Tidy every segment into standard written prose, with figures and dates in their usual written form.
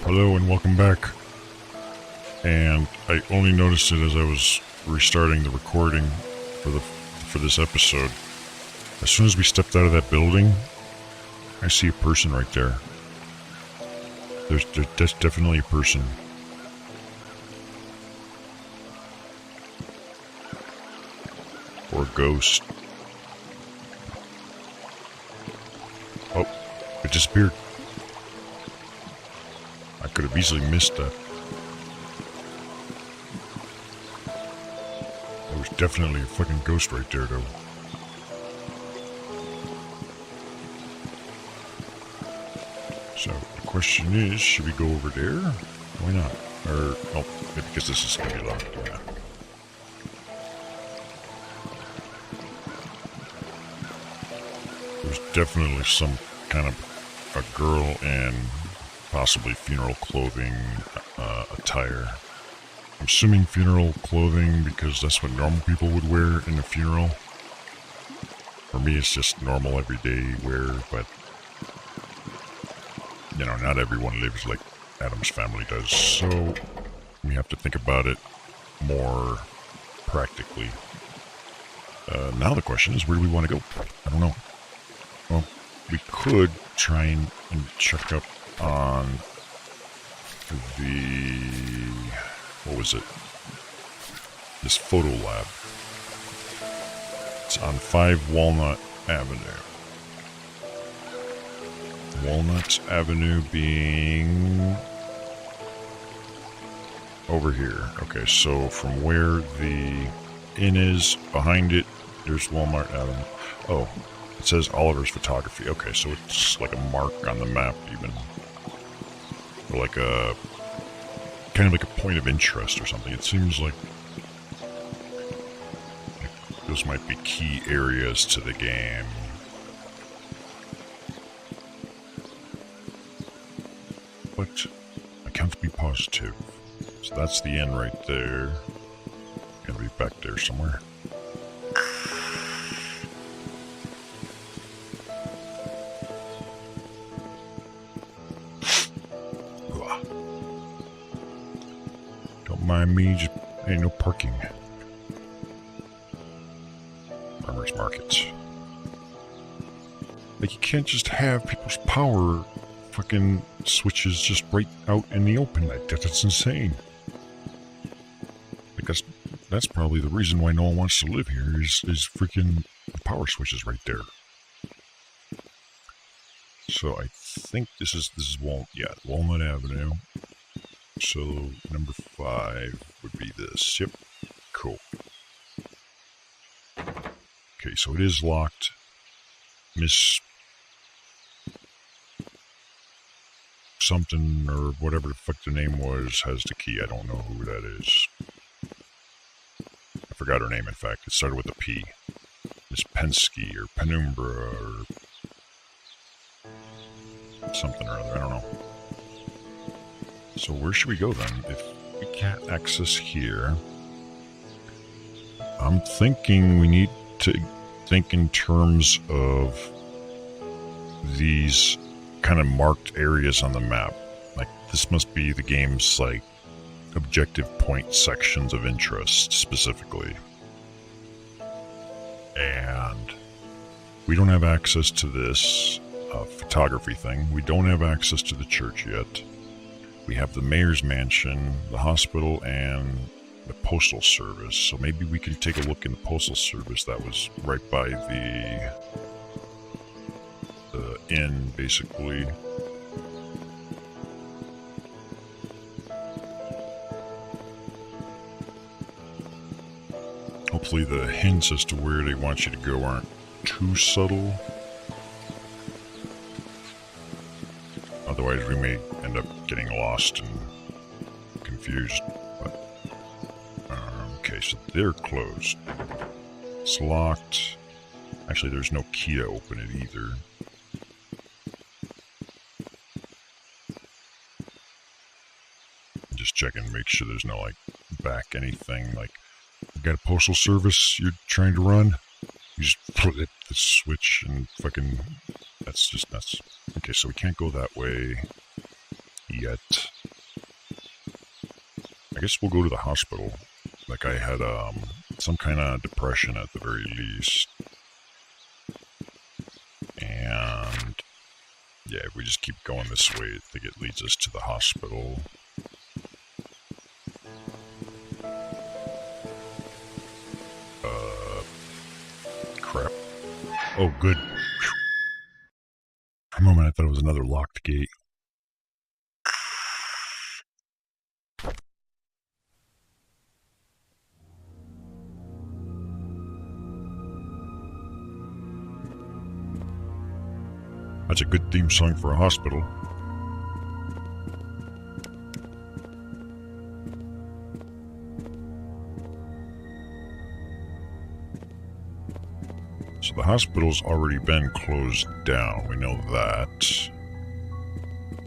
Hello and welcome back. And I only noticed it as I was restarting the recording for this episode. As soon as we stepped out of that building, I see a person right there. There's definitely a person. Or a ghost. Oh, it disappeared. I could have easily missed that. There was definitely a fucking ghost right there, though. So, the question is, should we go over there? Why not? Or, oh, maybe because this is going to be locked. Yeah. There's definitely some kind of a girl in possibly funeral clothing attire. I'm assuming funeral clothing because that's what normal people would wear in a funeral. For me, it's just normal everyday wear, but you know, not everyone lives like Adam's family does, so we have to think about it more practically. Now the question is, where do we want to go? I don't know. Well, we could try and check up on the... what was it? This photo lab. It's on 5 Walnut Avenue. Walnut Avenue being over here. Okay, so from where the inn is, behind it, there's Walmart Avenue. Oh, it says Oliver's Photography. Okay, so it's like a mark on the map even. Or like a, kind of like a point of interest or something. It seems like those might be key areas to the game. But I can't be positive. So that's the inn right there. Gotta be back there somewhere. Don't mind me, just ain't no parking. Farmers markets. Like, you can't just have people's power fucking switches just right out in the open like that. That's insane. Because that's probably the reason why no one wants to live here is freaking the power switches right there. So I think this is Walnut Avenue. So number 5 would be this. Yep. Cool. Okay, so it is locked. Miss something or whatever the fuck the name was has the key. I don't know who that is. I forgot her name, in fact. It started with a P. Miss Painscreek or Penumbra or something or other. I don't know. So where should we go then? If we can't access here, I'm thinking we need to think in terms of these kind of marked areas on the map. Like, this must be the game's, like, objective point sections of interest, specifically. And we don't have access to this photography thing. We don't have access to the church yet. We have the mayor's mansion, the hospital, and the postal service. So maybe we can take a look in the postal service that was right by the inn, basically. Hopefully the hints as to where they want you to go aren't too subtle. Otherwise we may end up getting lost and confused. But okay, so they're closed. It's locked. Actually, there's no key to open it either. Just checking to make sure there's no, like, back anything. Like, you got a postal service you're trying to run? You just flip the switch and fucking... That's just nuts. Okay, so we can't go that way yet. I guess we'll go to the hospital. That guy had some kind of depression at the very least. And yeah, if we just keep going this way, I think it leads us to the hospital. Crap. Oh, good. Whew. For a moment I thought it was another locked gate. That's a good theme song for a hospital. So the hospital's already been closed down, we know that.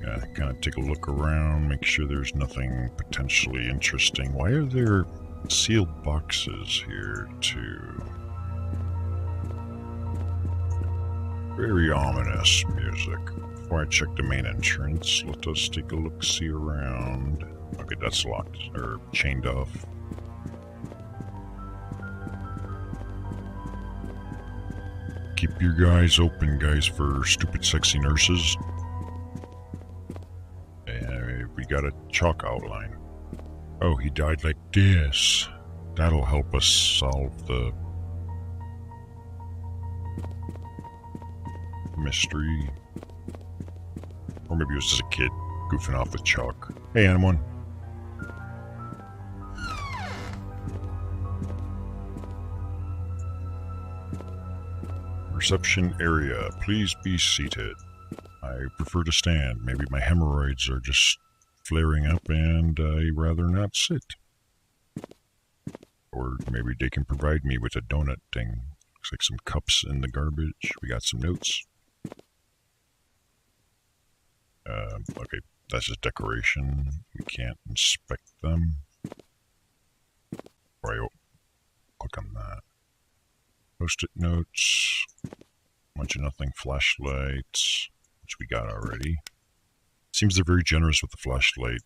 Gotta kind of take a look around, make sure there's nothing potentially interesting. Why are there sealed boxes here too? Very ominous music. Before I check the main entrance, let us take a look-see around. Okay, that's locked, or chained off. Keep your eyes open, guys, for stupid sexy nurses. And we got a chalk outline. Oh, he died like this. That'll help us solve the mystery. Or maybe it was just a kid goofing off with chalk. Hey, anyone? Reception area. Please be seated. I prefer to stand. Maybe my hemorrhoids are just flaring up and I'd rather not sit. Or maybe they can provide me with a donut thing. Looks like some cups in the garbage. We got some notes. Okay, that's just decoration. We can't inspect them. Right, click on that. Post-it notes. Bunch of nothing. Flashlights, which we got already. Seems they're very generous with the flashlight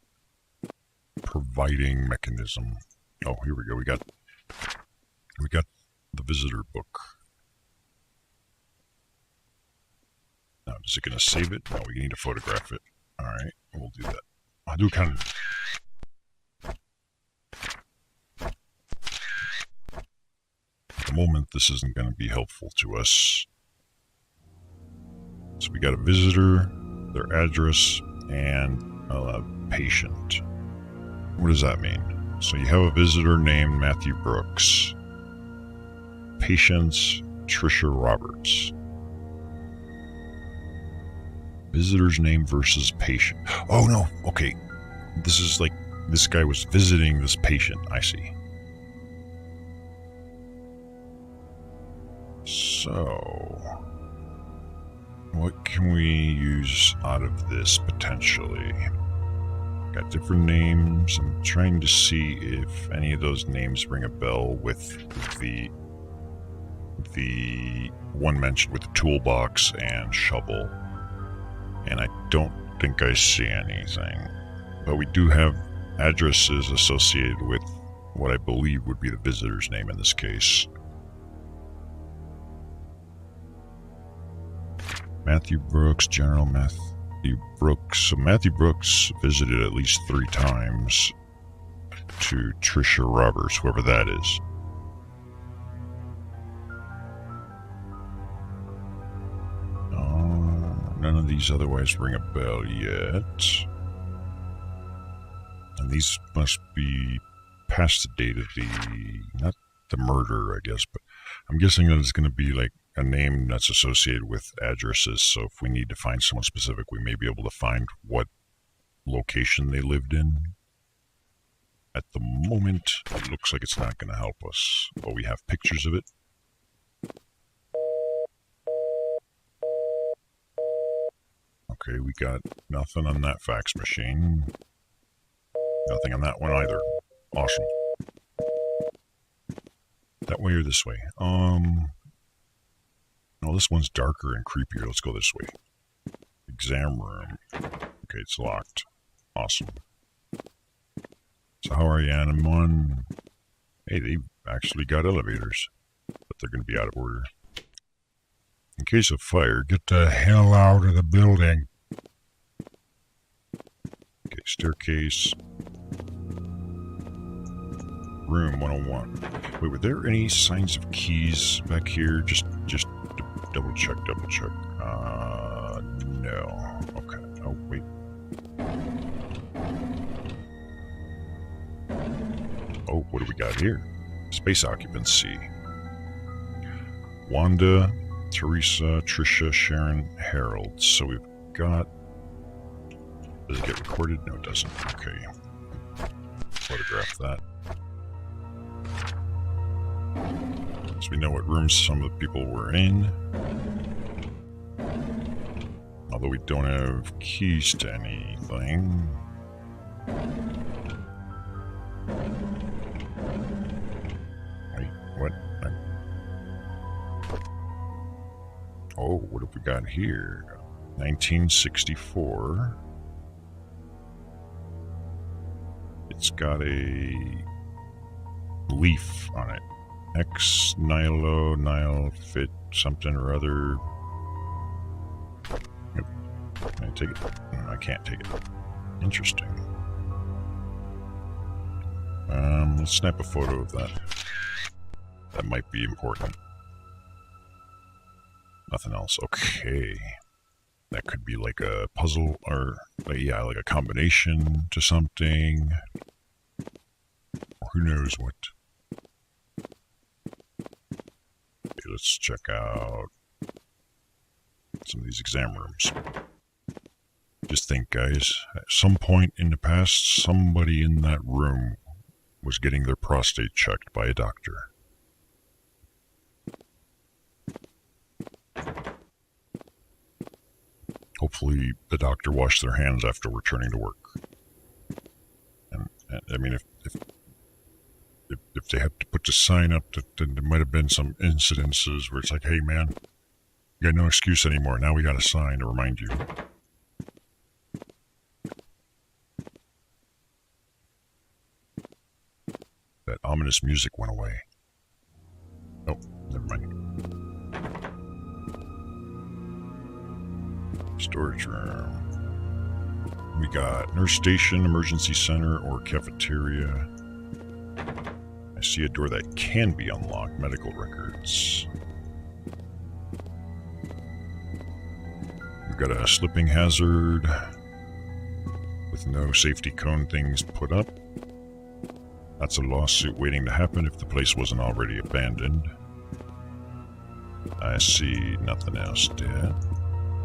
providing mechanism. Oh, here we go. We got the visitor book. Now, is it going to save it? No, we need to photograph it. Alright, we'll do that. I'll do kind of... At the moment, this isn't going to be helpful to us. So we got a visitor, their address, and a patient. What does that mean? So you have a visitor named Matthew Brooks. Patient's Trisha Roberts. Visitor's name versus patient. Oh no, okay. This is like, this guy was visiting this patient, I see. So, what can we use out of this potentially? Got different names. I'm trying to see if any of those names ring a bell with the one mentioned with the toolbox and shovel. And I don't think I see anything. But we do have addresses associated with what I believe would be the visitor's name in this case. Matthew Brooks, General Matthew Brooks. So Matthew Brooks visited at least 3 times to Trisha Roberts, whoever that is. None of these otherwise ring a bell yet. And these must be past the date of the, not the murder, I guess, but I'm guessing that it's going to be like a name that's associated with addresses. So if we need to find someone specific, we may be able to find what location they lived in. At the moment, it looks like it's not going to help us, but we have pictures of it. Okay, we got nothing on that fax machine. Nothing on that one either. Awesome. That way or this way? No, this one's darker and creepier. Let's go this way. Exam room. Okay, it's locked. Awesome. So how are you, Animal 1? Hey, they've actually got elevators, but they're going to be out of order. In case of fire, get the hell out of the building. Okay, staircase. Room 101. Wait, were there any signs of keys back here? Just double check. No. Okay. Oh, wait. Oh, what do we got here? Space occupancy. Wanda, Teresa, Trisha, Sharon, Harold. So we've got... Does it get recorded? No, it doesn't. Okay. Photograph that. So we know what rooms some of the people were in. Although we don't have keys to anything. Wait, what? Oh, what have we got here? 1964. It's got a leaf on it. Ex Nihilo Nihil Fit something or other. Yep. Can I take it? No, I can't take it. Interesting. Let's snap a photo of that. That might be important. Nothing else. Okay. That could be like a puzzle or, yeah, like a combination to something. Or who knows what. Okay, let's check out some of these exam rooms. Just think, guys, at some point in the past, somebody in that room was getting their prostate checked by a doctor. Hopefully the doctor washed their hands after returning to work. And I mean, if they have to put the sign up, then there might have been some incidences where it's like, hey man, you got no excuse anymore. Now we got a sign to remind you. That ominous music went away. Oh, never mind. Storage room. We got nurse station, emergency center, or cafeteria. I see a door that can be unlocked. Medical records. We've got a slipping hazard with no safety cone things put up. That's a lawsuit waiting to happen if the place wasn't already abandoned. I see nothing else there.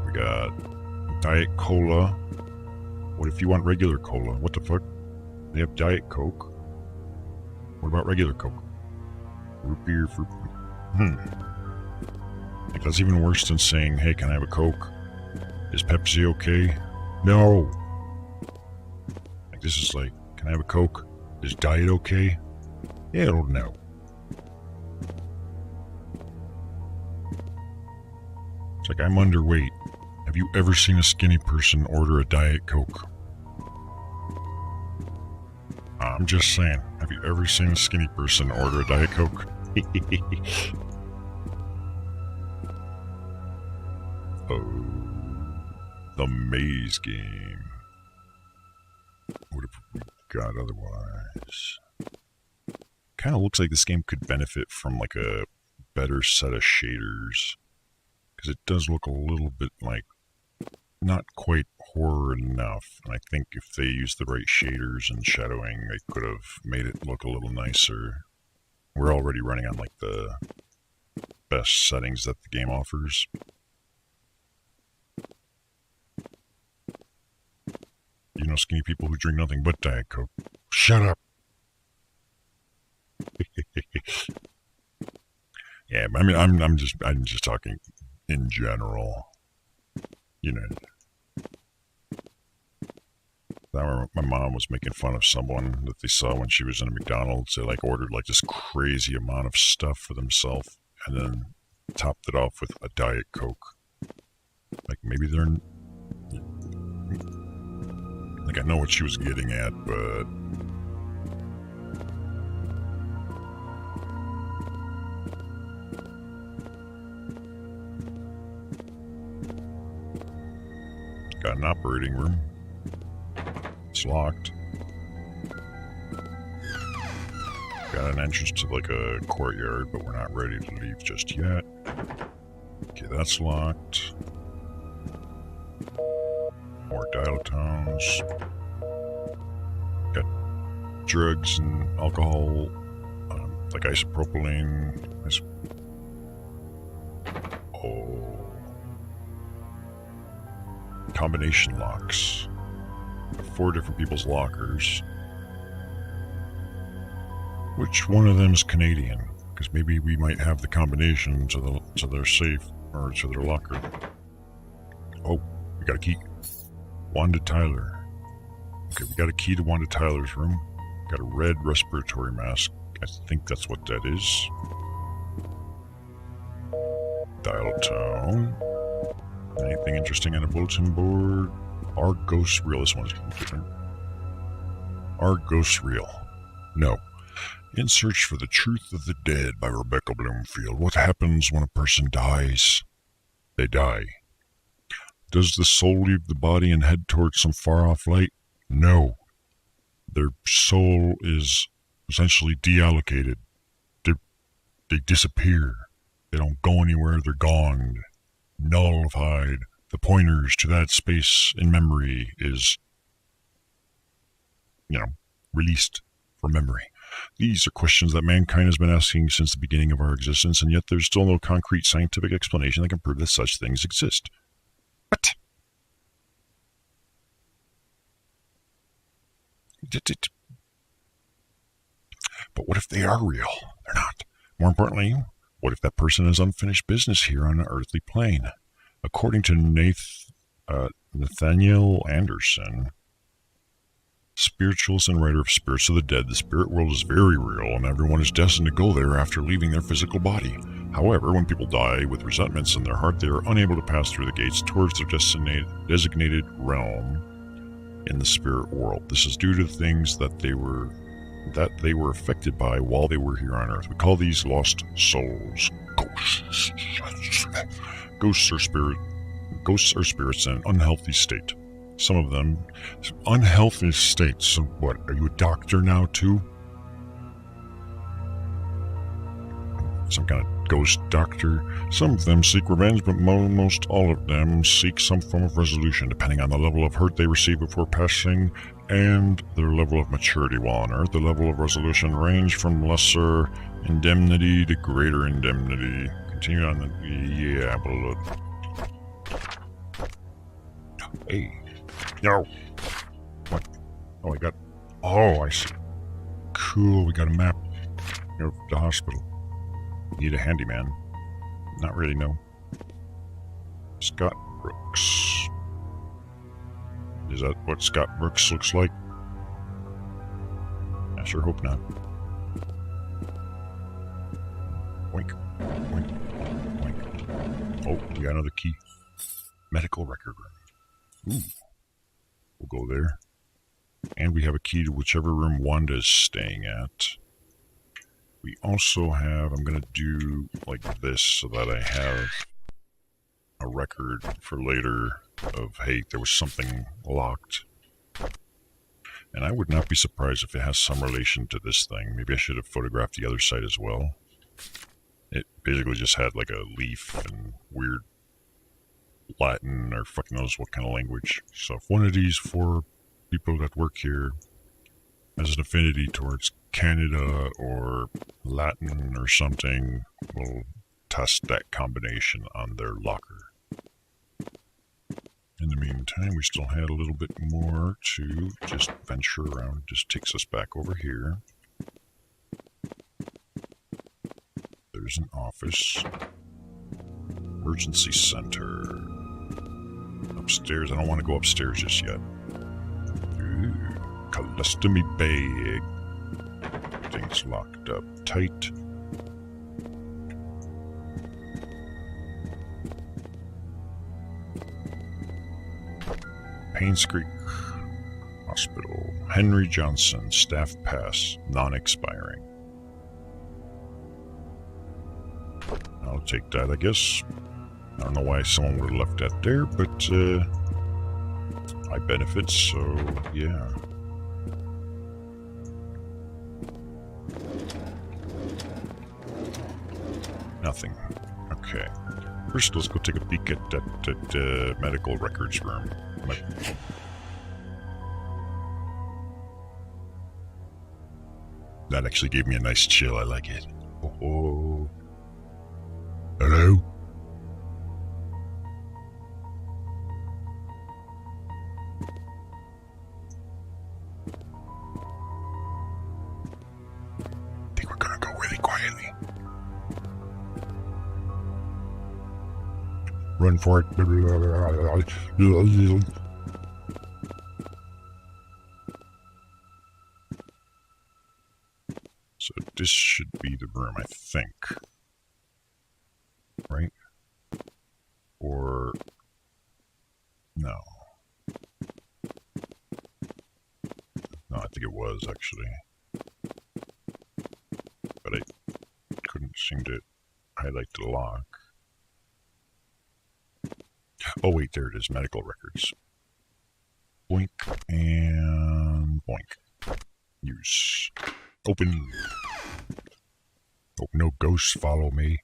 We got Diet Cola. What if you want regular cola? What the fuck? They have Diet Coke. What about regular Coke? Root beer, fruit beer. Like that's even worse than saying, hey, can I have a Coke? Is Pepsi okay? No! Like this is like, can I have a Coke? Is Diet okay? Hell no. It's like I'm underweight. Have you ever seen a skinny person order a Diet Coke? I'm just saying, have you ever seen a skinny person order a Diet Coke? Oh, the maze game. What have we got otherwise? Kind of looks like this game could benefit from like a better set of shaders. Because it does look a little bit like not quite horror enough. And I think if they used the right shaders and shadowing, they could have made it look a little nicer. We're already running on like the best settings that the game offers. You know, skinny people who drink nothing but Diet Coke. Shut up. Yeah, I mean, I'm just talking in general. You know, I remember my mom was making fun of someone that they saw when she was in a McDonald's. They like ordered like this crazy amount of stuff for themselves and then topped it off with a Diet Coke. Like maybe they're like, I know what she was getting at, but an operating room. It's locked. Got an entrance to like a courtyard, but we're not ready to leave just yet. Okay, that's locked. More dial tones. Got drugs and alcohol, like isopropylene. Oh. Combination locks. 4 different people's lockers. Which one of them is Canadian? Because maybe we might have the combination to their safe or to their locker. Oh, we got a key. Wanda Tyler. Okay, we got a key to Wanda Tyler's room. Got a red respiratory mask. I think that's what that is. Dial tone. Anything interesting on the bulletin board? Our ghost reel. This one's different. Our ghost reel. No. In Search for the Truth of the Dead by Rebecca Bloomfield. What happens when a person dies? They die. Does the soul leave the body and head towards some far-off light? No. Their soul is essentially deallocated. They disappear. They don't go anywhere. They're gone. Nullified. The pointers to that space in memory is, released from memory. These are questions that mankind has been asking since the beginning of our existence, and yet there's still no concrete scientific explanation that can prove that such things exist. What? But what if they are real? They're not. More importantly, what if that person has unfinished business here on the earthly plane? According to Nathaniel Anderson, spiritualist and writer of Spirits of the Dead, the spirit world is very real and everyone is destined to go there after leaving their physical body. However, when people die with resentments in their heart, they are unable to pass through the gates towards their designated realm in the spirit world. This is due to things that they were affected by while they were here on Earth. We call these lost souls. Ghosts are spirits in an unhealthy state. Some of them, unhealthy states. So what, are you a doctor now too? Some kind of ghost doctor? Some of them seek revenge, but most all of them seek some form of resolution, depending on the level of hurt they receive before passing and their level of maturity while on Earth. The level of resolution range from lesser indemnity to greater indemnity. Continue on the... Hey. No. What? Oh, I see. Cool, we got a map of the hospital. Need a handyman. Not really, no. Scott Brooks. Is that what Scott Brooks looks like? I sure hope not. Oink, oink, oink. Oh, we got another key. Medical record room. Ooh. We'll go there. And we have a key to whichever room Wanda is staying at. We also have, I'm going to do like this so that I have a record for later of, hey, there was something locked. And I would not be surprised if it has some relation to this thing. Maybe I should have photographed the other side as well. It basically just had like a leaf and weird Latin or fucking knows what kind of language. So if one of these 4 people that work here has an affinity towards Canada or Latin or something, we'll test that combination on their locker. In the meantime, we still had a little bit more to just venture around. Just takes us back over here. There's an office. Emergency center. Upstairs. I don't want to go upstairs just yet. Ooh, colostomy bag. Things locked up tight. Painscreek Hospital. Henry Johnson. Staff pass. Non-expiring. I'll take that, I guess. I don't know why someone would have left that there, but I benefit, so yeah. Nothing. Okay. First, let's go take a peek at that medical records room. That actually gave me a nice chill. I like it. Oh. Hello? I think we're gonna go really quietly. Run for it. So this should be the room, I think. Right? Or... no. No, I think it was, actually. But I couldn't seem to highlight the lock. Oh wait, there it is, medical records. Boink and boink. Use. Open. Hope no ghosts follow me.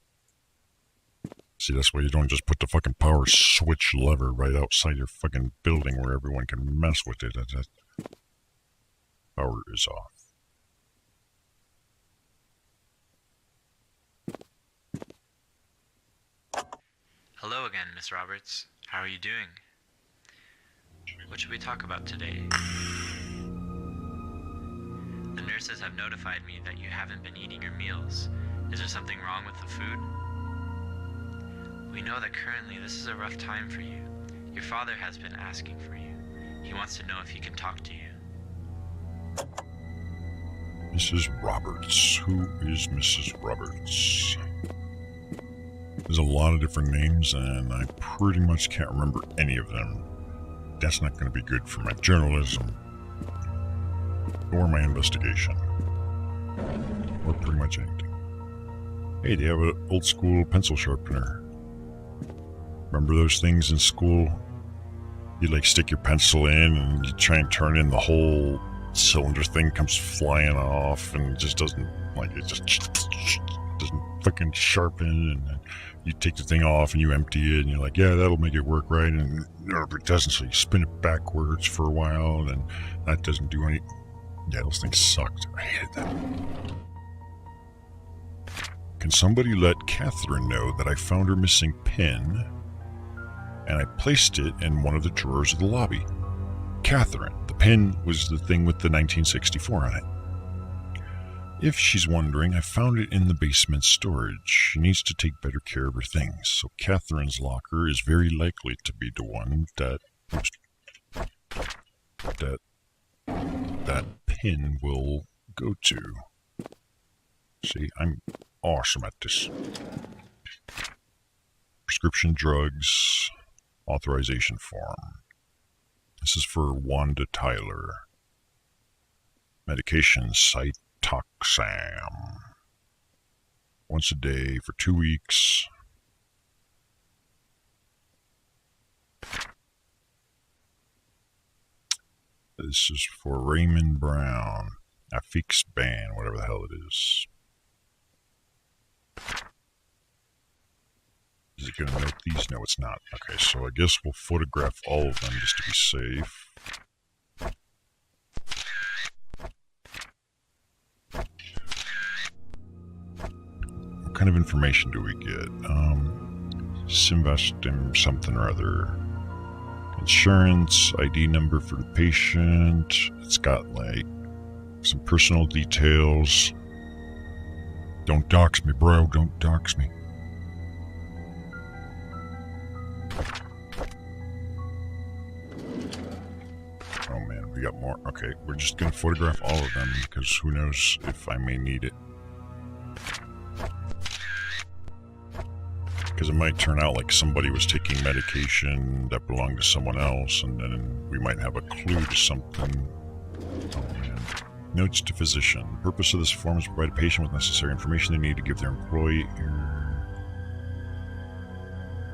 See, that's why you don't just put the fucking power switch lever right outside your fucking building where everyone can mess with it. That power is off. Hello again, Miss Roberts. How are you doing? What should we talk about today? The nurses have notified me that you haven't been eating your meals. Is there something wrong with the food? We know that currently this is a rough time for you. Your father has been asking for you. He wants to know if he can talk to you. Mrs. Roberts. Who is Mrs. Roberts? There's a lot of different names, and I pretty much can't remember any of them. That's not going to be good for my journalism, or my investigation, or pretty much anything. Hey, they have an old school pencil sharpener. Remember those things in school? You like stick your pencil in, and you try and turn in, the whole cylinder thing comes flying off, and it just doesn't, like, it just doesn't fucking sharpen, and you take the thing off and you empty it and you're like, yeah, that'll make it work right, and it doesn't, so you spin it backwards for a while and that doesn't do any. Yeah, those things sucked. I hated them. Can somebody let Catherine know that I found her missing pin and I placed it in one of the drawers of the lobby? Catherine, the pin was the thing with the 1964 on it. If she's wondering, I found it in the basement storage. She needs to take better care of her things, so Catherine's locker is very likely to be the one that pin will go to. See, I'm awesome at this. Prescription drugs, authorization form. This is for Wanda Tyler. Medication site. Toxam. Once a day for 2 weeks. This is for Raymond Brown. Affix Ban, whatever the hell it is. Is it going to note these? No, it's not. Okay, so I guess we'll photograph all of them just to be safe. What kind of information do we get? Simvestim something or other. Insurance, ID number for the patient. It's got like some personal details. Don't dox me, bro. Don't dox me. Oh man, we got more. Okay, we're just gonna photograph all of them because who knows if I may need it. Because it might turn out like somebody was taking medication that belonged to someone else, and then we might have a clue to something. Oh man. Notes to physician. The purpose of this form is to provide a patient with necessary information they need to give their employee.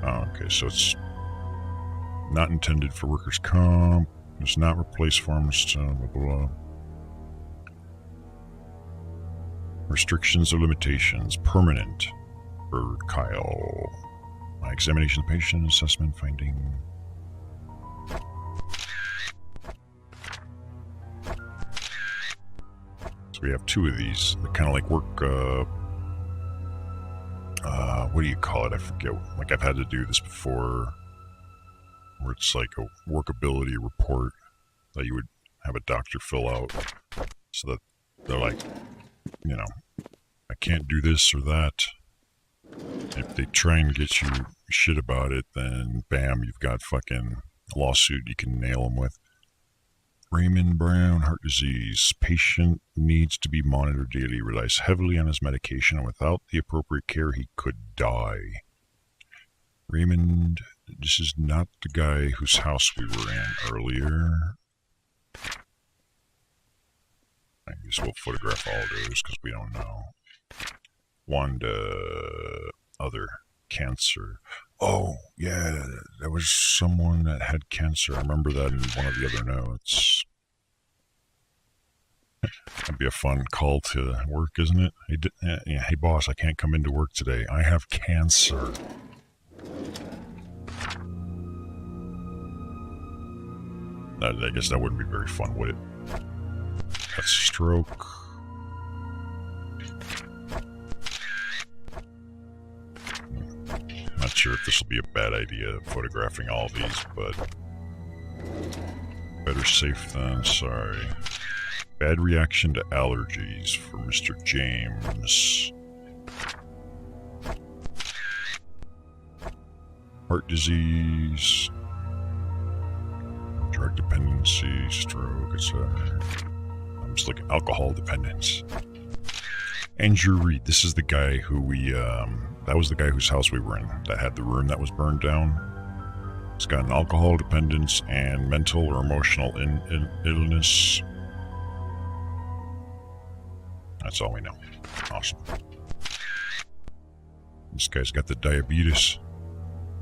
Oh, okay, so it's not intended for workers' comp. Does not replace forms, blah, blah, blah. Restrictions or limitations. Permanent. For Kyle. My examination of the patient, assessment, finding. So we have 2 of these. They kind of like work, what do you call it? I forget. Like, I've had to do this before, where it's like a workability report that you would have a doctor fill out, so that they're like, you know, I can't do this or that. If they try and get you shit about it, then bam, you've got fucking a lawsuit you can nail them with. Raymond Brown, heart disease. Patient needs to be monitored daily, relies heavily on his medication, and without the appropriate care, he could die. Raymond, this is not the guy whose house we were in earlier. I guess we'll photograph all of those because we don't know. Wanda, other, cancer. Oh, yeah, there was someone that had cancer. I remember that in one of the other notes. That'd be a fun call to work, isn't it? Hey, boss, I can't come into work today. I have cancer. I guess that wouldn't be very fun, would it? That's stroke. Not sure if this will be a bad idea, photographing all of these, but better safe than sorry. Bad reaction to allergies for Mr. James. Heart disease. Drug dependency, stroke, etc. I'm just looking, alcohol dependence. Andrew Reed, this is the guy who we, that was the guy whose house we were in, that had the room that was burned down. He's got an alcohol dependence and mental or emotional illness. That's all we know. Awesome. This guy's got the diabetes.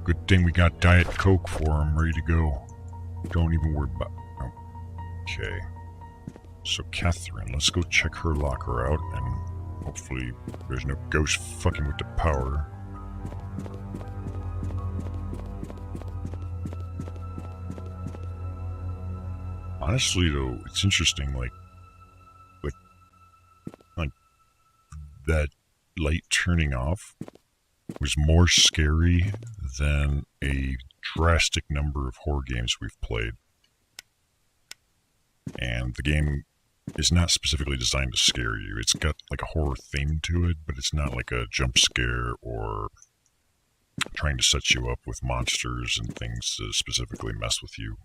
Good thing we got Diet Coke for him, ready to go. Don't even worry about it. Okay. So Catherine, let's go check her locker out, and hopefully there's no ghost fucking with the power. Honestly though, it's interesting, like that light turning off was more scary than a drastic number of horror games we've played. And the game is not specifically designed to scare you. It's got like a horror theme to it, but it's not like a jump scare or trying to set you up with monsters and things to specifically mess with you.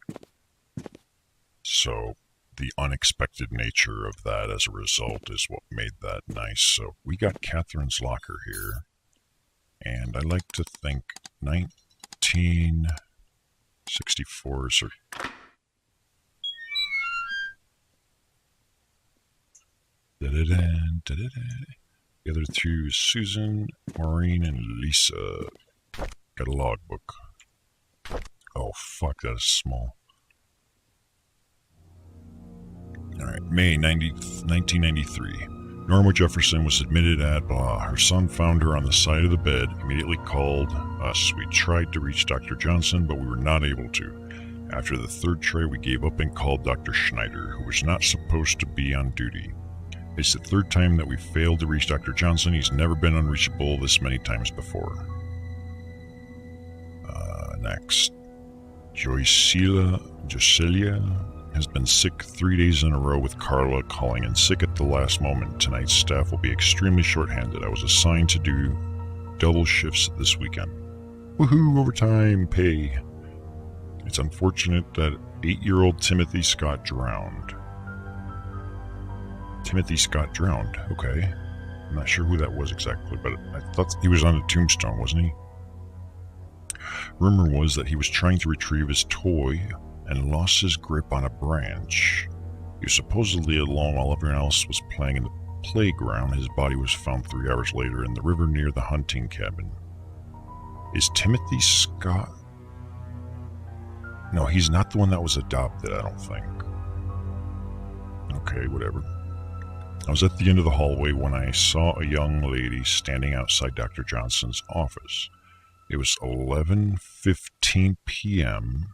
So the unexpected nature of that as a result is what made that nice. So we got Catherine's locker here, and I like to think 1964 is her. The other two, Susan, Maureen, and Lisa. Got a logbook. Oh fuck, that is small. Alright, May 1993. Norma Jefferson was admitted at blah. Her son found her on the side of the bed, immediately called us. We tried to reach Dr. Johnson, but we were not able to. After the third try, we gave up and called Dr. Schneider, who was not supposed to be on duty. It's the third time that we failed to reach Dr. Johnson. He's never been unreachable this many times before. Next. Joycelia has been sick 3 days in a row, with Carla calling in sick at the last moment. Tonight's staff will be extremely short-handed. I was assigned to do double shifts this weekend. Woohoo, overtime pay. It's unfortunate that 8-year-old Timothy Scott drowned. Timothy Scott drowned, okay. I'm not sure who that was exactly, but I thought he was on a tombstone, wasn't he? Rumor was that he was trying to retrieve his toy and lost his grip on a branch. He was supposedly alone while everyone else was playing in the playground. His body was found 3 hours later in the river near the hunting cabin. Is Timothy Scott? No, he's not the one that was adopted, I don't think. Okay, whatever. I was at the end of the hallway when I saw a young lady standing outside Dr. Johnson's office. It was 11:15 p.m.,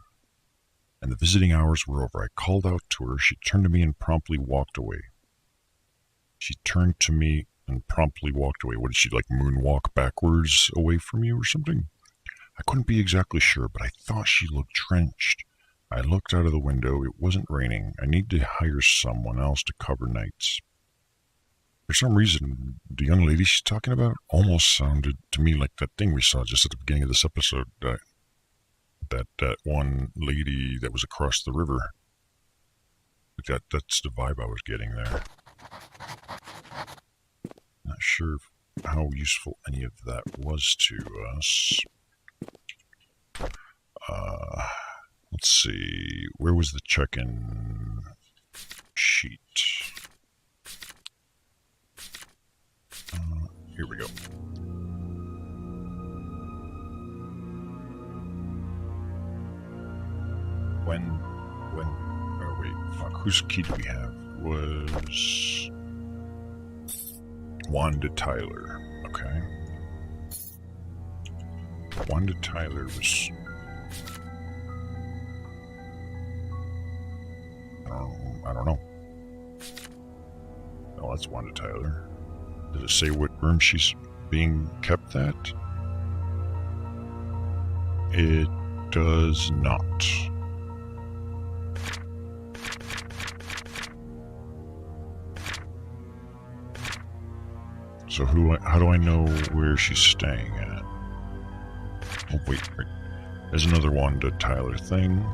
and the visiting hours were over. I called out to her. She turned to me and promptly walked away. What did she, like, moonwalk backwards away from you or something? I couldn't be exactly sure, but I thought she looked drenched. I looked out of the window. It wasn't raining. I need to hire someone else to cover nights. For some reason, the young lady she's talking about almost sounded to me like that thing we saw just at the beginning of this episode. That one lady that was across the river. That's the vibe I was getting there. Not sure how useful any of that was to us. Let's see. Where was the check-in sheet? Here we go. Oh wait, fuck, whose key do we have? Was Wanda Tyler, okay. Wanda Tyler was... I don't know. Oh, that's Wanda Tyler. Does it say what room she's being kept at? It does not. So how do I know where she's staying at? Oh, wait. There's another Wanda Tyler thing.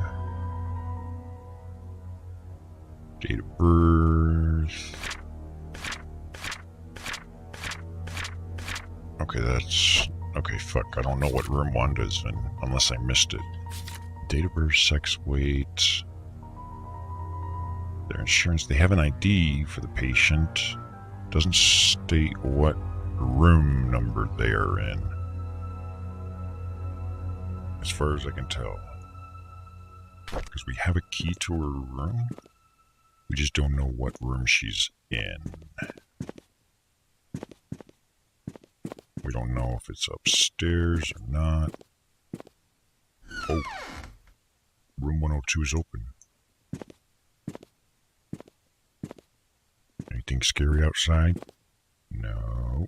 Date of birth. Okay, fuck. I don't know what room Wanda's in, unless I missed it. Date of birth, sex, weight. Their insurance. They have an ID for the patient. Doesn't state what room number they are in. As far as I can tell. Because we have a key to her room. We just don't know what room she's in. We don't know if it's upstairs or not. Oh. Room 102 is open. Anything scary outside? No.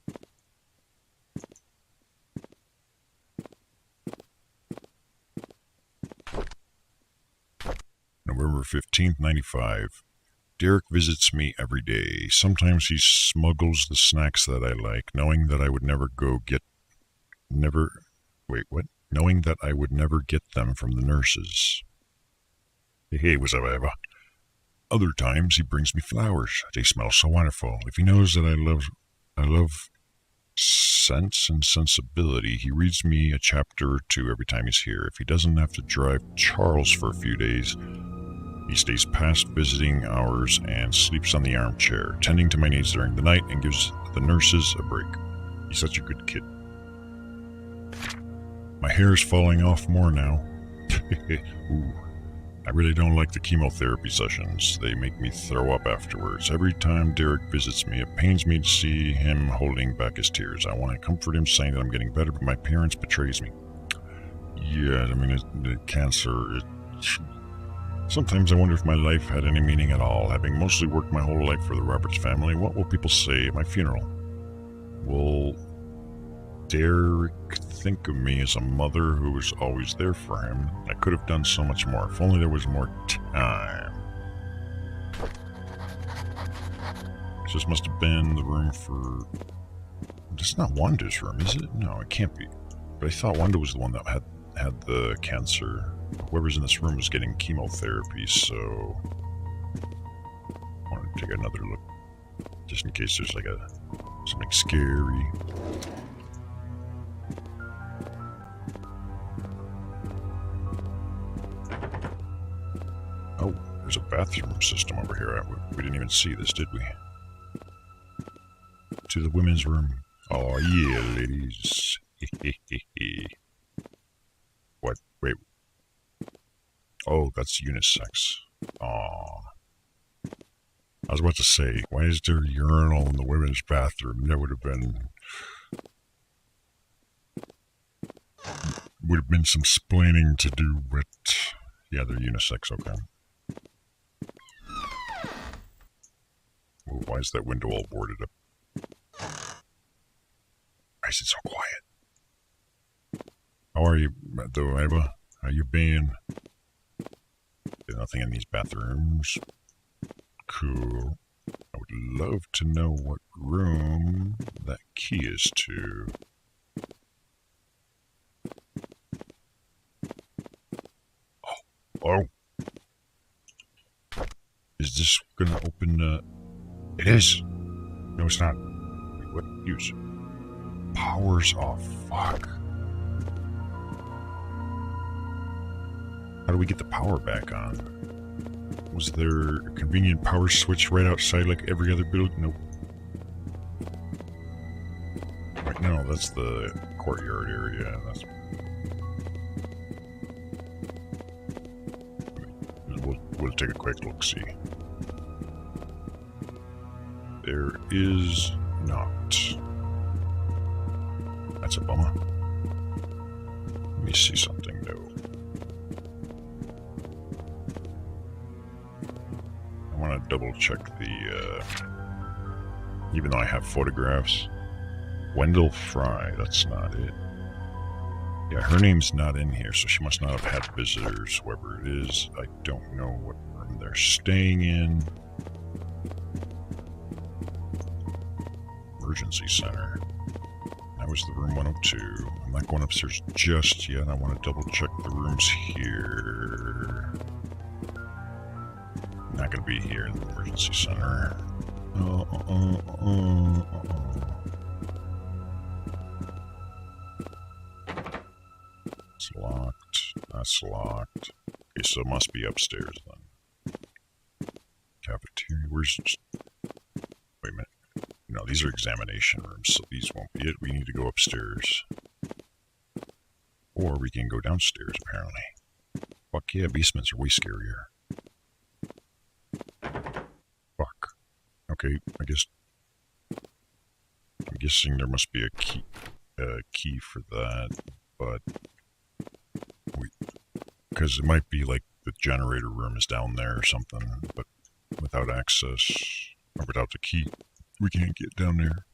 November 15th, 95. Derek visits me every day. Sometimes he smuggles the snacks that I like, knowing that I would never get them from the nurses. Hey, what's up, Eva? Other times he brings me flowers. They smell so wonderful. If he knows that I love sense and sensibility, he reads me a chapter or two every time he's here. If he doesn't have to drive Charles for a few days, he stays past visiting hours and sleeps on the armchair, tending to my needs during the night and gives the nurses a break. He's such a good kid. My hair is falling off more now. Ooh. I really don't like the chemotherapy sessions. They make me throw up afterwards. Every time Derek visits me, it pains me to see him holding back his tears. I want to comfort him, saying that I'm getting better, but my parents betrays me. Yeah, I mean, the cancer... Sometimes I wonder if my life had any meaning at all. Having mostly worked my whole life for the Roberts family, what will people say at my funeral? Will Derek think of me as a mother who was always there for him? I could have done so much more. If only there was more time. This must have been the room for... This is not Wanda's room, is it? No, it can't be. But I thought Wanda was the one that had the cancer. Whoever's in this room is getting chemotherapy, so... I want to take another look. Just in case there's like something scary. Oh, there's a bathroom system over here. We didn't even see this, did we? To the women's room. Oh yeah, ladies. What? Wait. Oh, that's unisex. Aw. I was about to say, why is there a urinal in the women's bathroom? That would have been some splaining to do, but yeah, they're unisex, okay. Ooh, why is that window all boarded up? Why is it so quiet? How are you, though, Eva? How you been? There's nothing in these bathrooms. Cool. I would love to know what room that key is to. Oh. Is this gonna open, It is! No, it's not. Wait, what? Use. Power's off. Fuck. How do we get the power back on? Was there a convenient power switch right outside like every other building? Nope. Wait, no, that's the courtyard area. We'll take a quick look-see. There is not. That's a bummer. Let me see something though. I want to double check the, even though I have photographs. Wendell Fry, that's not it. Yeah, her name's not in here, so she must not have had visitors, whoever it is. I don't know what room they're staying in. Emergency Center. That was the room 102. I'm not going upstairs just yet. I want to double check the rooms here. Not going to be here in the Emergency Center. It's locked. That's locked. Okay, so it must be upstairs then. Cafeteria. Where's... Wait a minute. No, these are examination rooms, so these won't be it. We need to go upstairs. Or we can go downstairs, apparently. Fuck yeah, basements are way scarier. Fuck. Okay, I'm guessing there must be a key for that, but... Because it might be like the generator room is down there or something, but without access, or without the key, we can't get down there.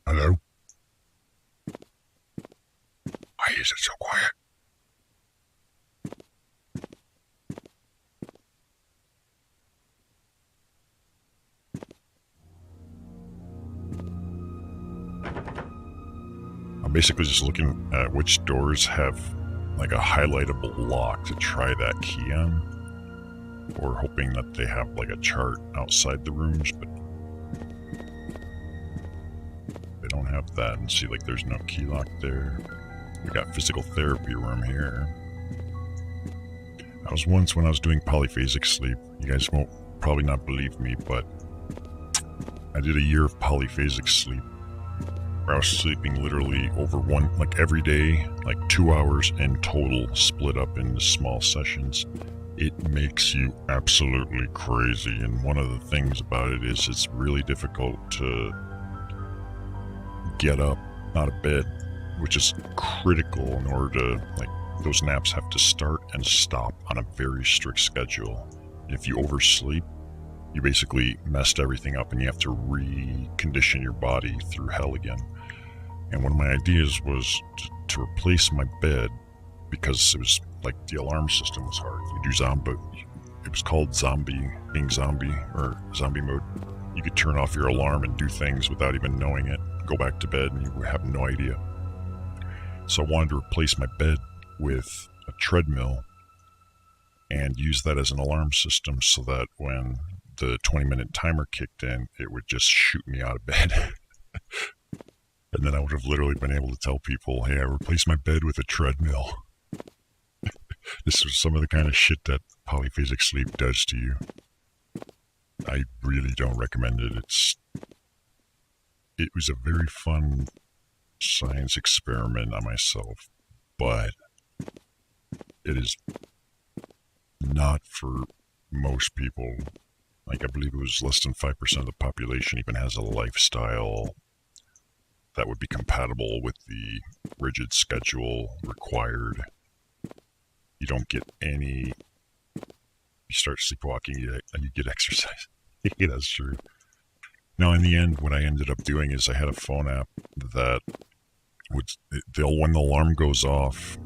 Hello? Why is it so quiet? I'm basically just looking at which doors have like a highlightable lock to try that key on, or hoping that they have like a chart outside the rooms, but they don't have that. And see, like there's no key lock there. We got physical therapy room here. I was once, when I was doing polyphasic sleep, you guys won't probably not believe me, but I did a year of polyphasic sleep. I was sleeping literally over like every day, like 2 hours in total, split up into small sessions. It makes you absolutely crazy, and one of the things about it is it's really difficult to get up out of bed, which is critical in order to, like, those naps have to start and stop on a very strict schedule. If you oversleep, you basically messed everything up and you have to recondition your body through hell again. And one of my ideas was to replace my bed, because it was like the alarm system was hard. You do zombie, it was called being zombie mode. You could turn off your alarm and do things without even knowing it, go back to bed and you have no idea. So I wanted to replace my bed with a treadmill and use that as an alarm system so that when the 20-minute timer kicked in, it would just shoot me out of bed. And then I would have literally been able to tell people, hey, I replaced my bed with a treadmill. This was some of the kind of shit that polyphasic sleep does to you. I really don't recommend it. It was a very fun science experiment on myself, but it is not for most people. Like, I believe it was less than 5% of the population even has a lifestyle that would be compatible with the rigid schedule required. You don't get any... You start sleepwalking, and you get exercise. That's true. Now, in the end, what I ended up doing is I had a phone app that would... when the alarm goes off,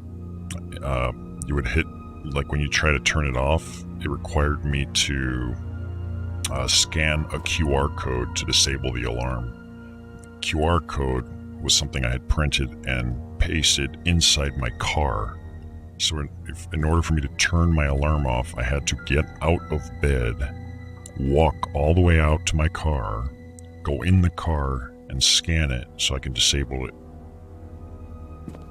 you would hit... Like, when you try to turn it off, it required me to scan a QR code to disable the alarm. QR code was something I had printed and pasted inside my car. So in order for me to turn my alarm off, I had to get out of bed, walk all the way out to my car, go in the car, and scan it so I could disable it.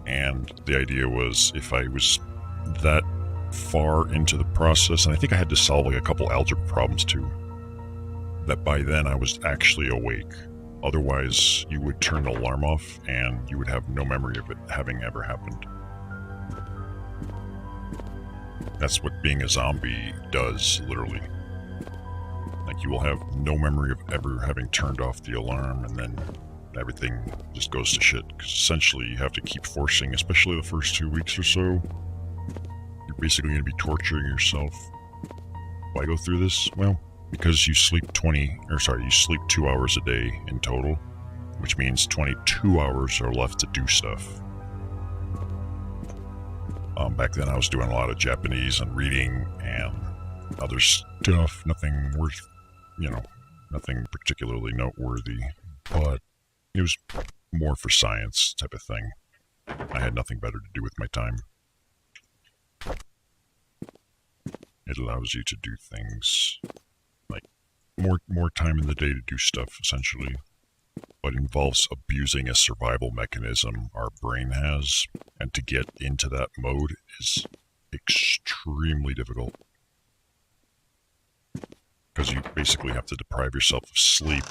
And the idea was, if I was that far into the process, and I think I had to solve like a couple algebra problems too, that by then I was actually awake. Otherwise, you would turn the alarm off and you would have no memory of it having ever happened. That's what being a zombie does, literally. Like, you will have no memory of ever having turned off the alarm, and then everything just goes to shit. Because essentially, you have to keep forcing, especially the first 2 weeks or so. You're basically going to be torturing yourself. Why go through this? Well, because you sleep 2 hours a day in total, which means 22 hours are left to do stuff. Back then I was doing a lot of Japanese and reading and other stuff, nothing worth, nothing particularly noteworthy, but it was more for science type of thing. I had nothing better to do with my time. It allows you to do things like more time in the day to do stuff, essentially, but involves abusing a survival mechanism our brain has, and to get into that mode is extremely difficult. Because you basically have to deprive yourself of sleep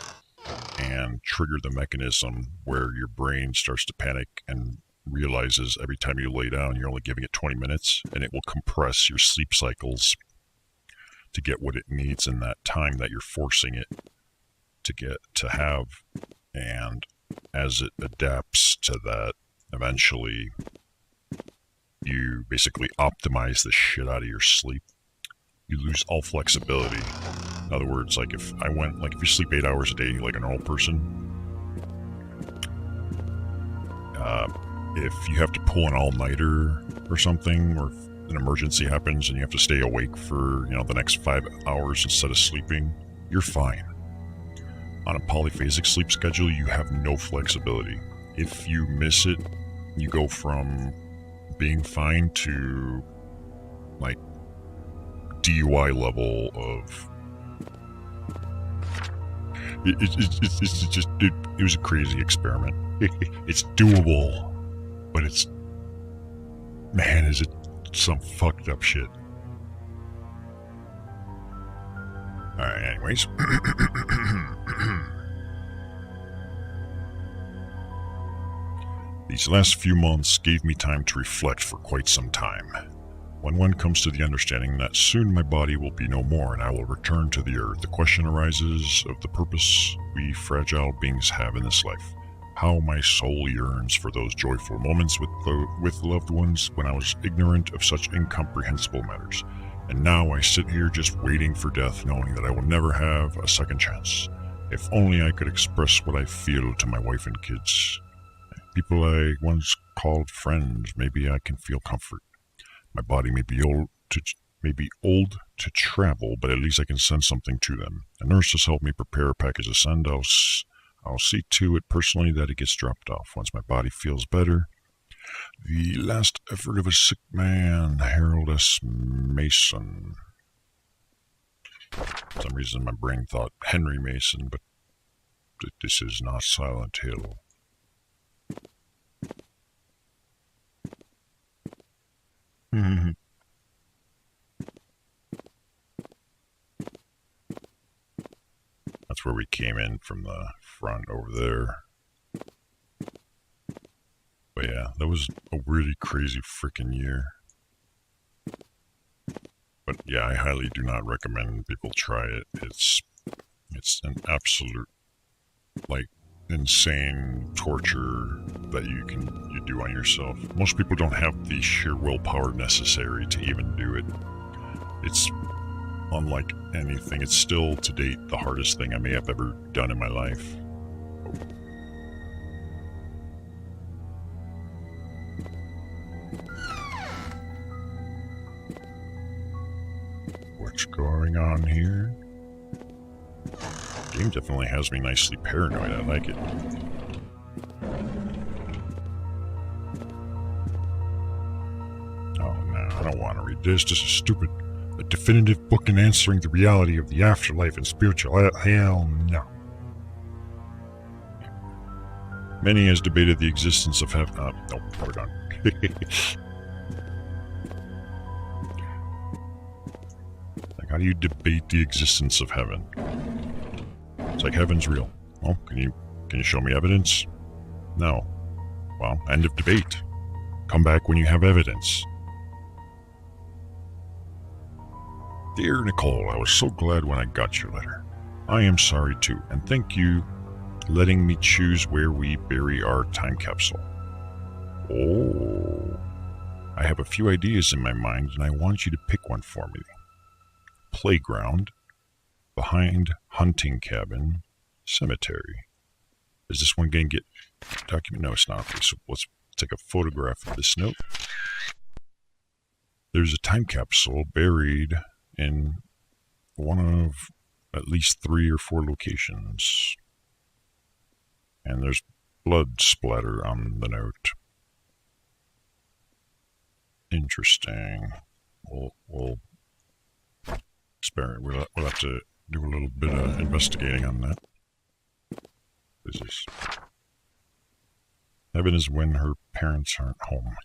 and trigger the mechanism where your brain starts to panic and realizes every time you lay down you're only giving it 20 minutes, and it will compress your sleep cycles to get what it needs in that time that you're forcing it to have. And as it adapts to that, eventually you basically optimize the shit out of your sleep. You lose all flexibility. In other words, like if you sleep 8 hours a day like a normal person, if you have to pull an all-nighter or something, or if an emergency happens and you have to stay awake for, the next 5 hours instead of sleeping, you're fine. On a polyphasic sleep schedule, you have no flexibility. If you miss it, you go from being fine to, like, DUI level of... It was a crazy experiment. It's doable, but it's... Man, is it some fucked up shit. Alright, anyways. These last few months gave me time to reflect for quite some time. When one comes to the understanding that soon my body will be no more and I will return to the earth, the question arises of the purpose we fragile beings have in this life. How my soul yearns for those joyful moments with loved ones when I was ignorant of such incomprehensible matters. And now I sit here just waiting for death, knowing that I will never have a second chance. If only I could express what I feel to my wife and kids. People I once called friends, maybe I can feel comfort. My body may be old to travel, but at least I can send something to them. A nurse has helped me prepare a package to send. I'll see to it personally that it gets dropped off once my body feels better. The last effort of a sick man, Harold S. Mason. For some reason my brain thought Henry Mason, but this is not Silent Hill. That's where we came in from the front over there. that was a really crazy freaking year. But yeah, I highly do not recommend people try it. It's an absolute, like, insane torture that you do on yourself. Most people don't have the sheer willpower necessary to even do it. It's unlike anything. It's still, to date, the hardest thing I may have ever done in my life. What's going on here? The game definitely has me nicely paranoid. I like it. Oh no, I don't want to read this. This is stupid. A definitive book in answering the reality of the afterlife and spiritual hell no. Many has debated the existence of heaven. No, we're done. Like, how do you debate the existence of heaven? It's like heaven's real. Well, can you show me evidence? No. Well, end of debate. Come back when you have evidence. Dear Nicole, I was so glad when I got your letter. I am sorry too, and thank you for letting me choose where we bury our time capsule. Oh, I have a few ideas in my mind, and I want you to pick one for me. Playground, behind hunting cabin, cemetery. Is this one going to get document? No, it's not. Okay, so let's take a photograph of this note. There's a time capsule buried in one of at least 3 or 4 locations. And there's blood splatter on the note. Interesting. We'll spare it. We'll have to do a little bit of investigating on that. What is this? Heaven is when her parents aren't home.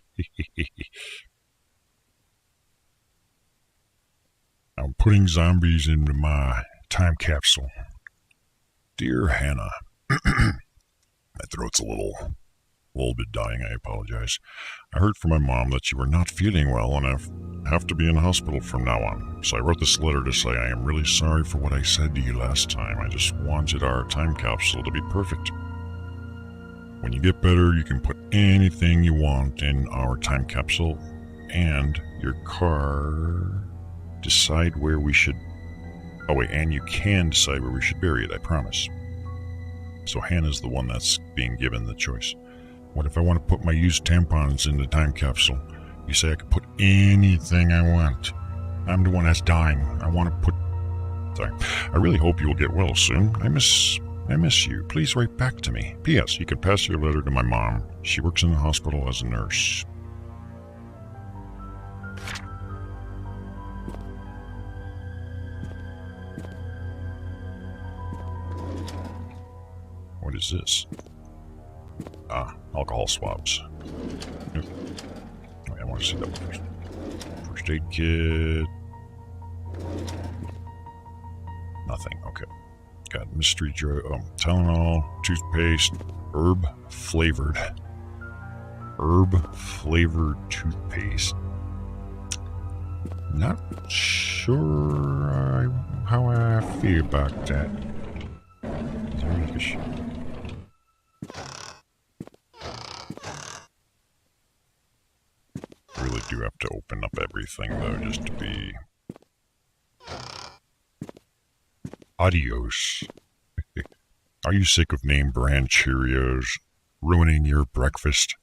I'm putting zombies into my time capsule. Dear Hannah, my throat's a little bit dying. I apologize. I heard from my mom that you were not feeling well and I have to be in the hospital from now on. So I wrote this letter to say I am really sorry for what I said to you last time. I just wanted our time capsule to be perfect. When you get better, you can put anything you want in our time capsule and your car. Decide where we should... Oh wait, and you can decide where we should bury it, I promise. So Hannah's the one that's being given the choice. What if I want to put my used tampons in the time capsule? You say I can put anything I want. I'm the one that's dying. I want to put... Sorry. I really hope you will get well soon. I miss you. Please write back to me. P.S. You can pass your letter to my mom. She works in the hospital as a nurse. What is this? Alcohol swabs. Nope. I want to see that one first. First aid kit. Nothing. Okay. Got mystery drug. Tylenol, toothpaste, herb flavored toothpaste. Not sure how I feel about that. Is there like a really do have to open up everything though, just to be... Adios. Are you sick of name brand Cheerios ruining your breakfast?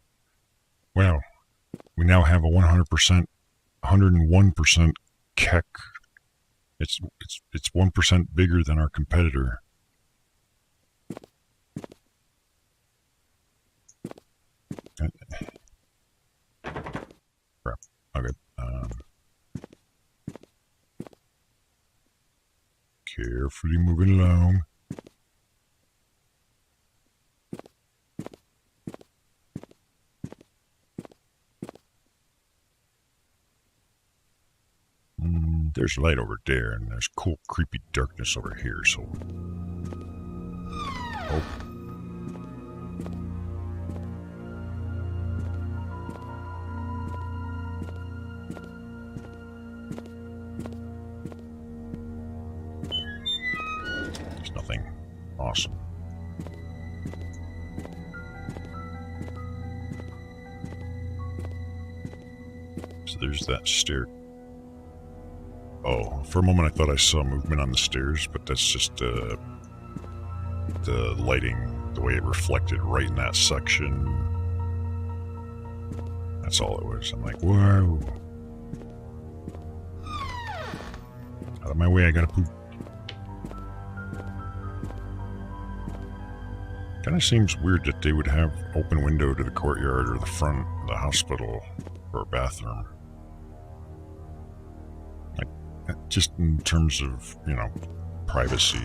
Well, we now have a 100%, 101% kek. It's 1% bigger than our competitor. Crap. Okay. Carefully moving along. There's light over there, and there's cool, creepy darkness over here, so... Oh. Awesome. So there's that stair. Oh, for a moment I thought I saw movement on the stairs, but that's just the lighting, the way it reflected right in that section. That's all it was. I'm like, whoa. Out of my way, I gotta poop. Kind of seems weird that they would have open window to the courtyard or the front of the hospital or a bathroom. Like, just in terms of, you know, privacy.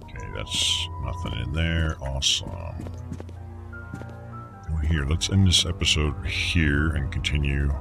Okay, that's nothing in there. Awesome. Here, let's end this episode here and continue